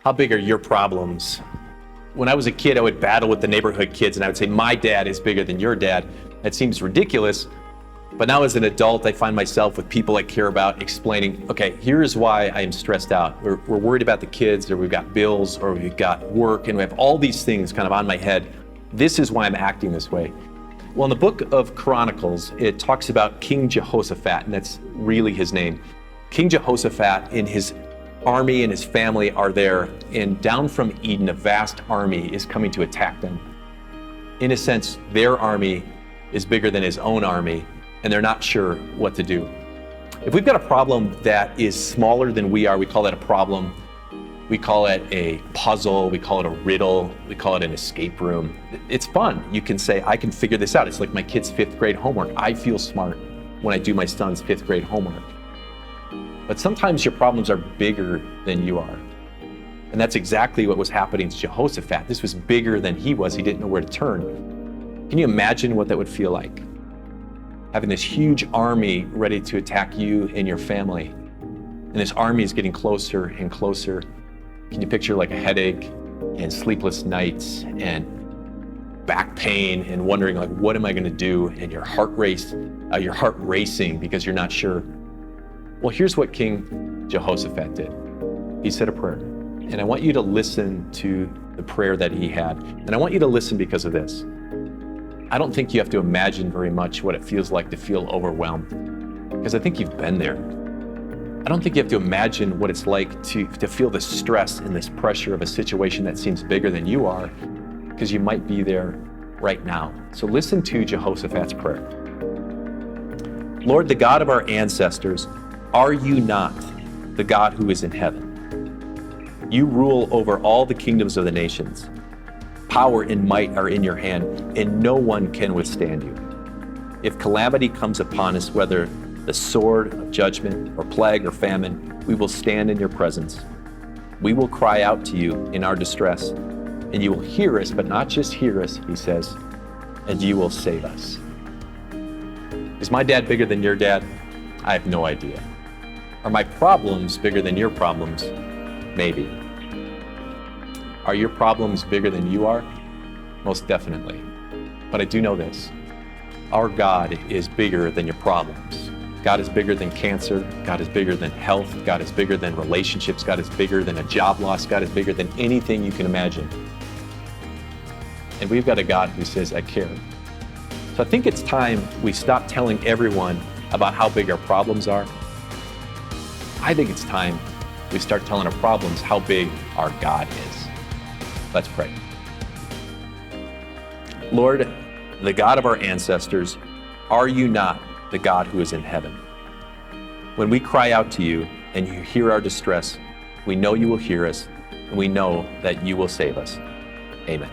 How big are your problems? When I was a kid, I would battle with the neighborhood kids and I would say, my dad is bigger than your dad. That seems ridiculous. But now as an adult, I find myself with people I care about explaining, okay, here's why I am stressed out. We're worried about the kids, or we've got bills, or we've got work, and we have all these things kind of on my head. This is why I'm acting this way. Well, in the book of Chronicles, it talks about King Jehoshaphat, and that's really his name. King Jehoshaphat and his army and his family are there, and down from Eden, a vast army is coming to attack them. In a sense, their army is bigger than his own army, and they're not sure what to do. If we've got a problem that is smaller than we are, we call that a problem. We call it a puzzle, we call it a riddle, we call it an escape room. It's fun. You can say, I can figure this out. It's like my kid's 5th grade homework. I feel smart when I do my son's 5th grade homework. But sometimes your problems are bigger than you are. And that's exactly what was happening to Jehoshaphat. This was bigger than he was. He didn't know where to turn. Can you imagine what that would feel like? Having this huge army ready to attack you and your family. And this army is getting closer and closer. Can you picture like a headache and sleepless nights and back pain and wondering like, what am I gonna do? And your heart racing because you're not sure. Well, here's what King Jehoshaphat did. He said a prayer. And I want you to listen to the prayer that he had. And I want you to listen because of this. I don't think you have to imagine very much what it feels like to feel overwhelmed, because I think you've been there. I don't think you have to imagine what it's like to feel the stress and this pressure of a situation that seems bigger than you are, because you might be there right now. So listen to Jehoshaphat's prayer. Lord, the God of our ancestors, are you not the God who is in heaven? You rule over all the kingdoms of the nations. Power and might are in your hand, and no one can withstand you. If calamity comes upon us, whether the sword of judgment or plague or famine, we will stand in your presence. We will cry out to you in our distress, and you will hear us, but not just hear us, he says, and you will save us. Is my dad bigger than your dad? I have no idea. Are my problems bigger than your problems? Maybe. Are your problems bigger than you are? Most definitely. But I do know this. Our God is bigger than your problems. God is bigger than cancer. God is bigger than health. God is bigger than relationships. God is bigger than a job loss. God is bigger than anything you can imagine. And we've got a God who says, I care. So I think it's time we stop telling everyone about how big our problems are. I think it's time we start telling our problems how big our God is. Let's pray. Lord, the God of our ancestors, are you not the God who is in heaven? When we cry out to you and you hear our distress, we know you will hear us, and we know that you will save us. Amen.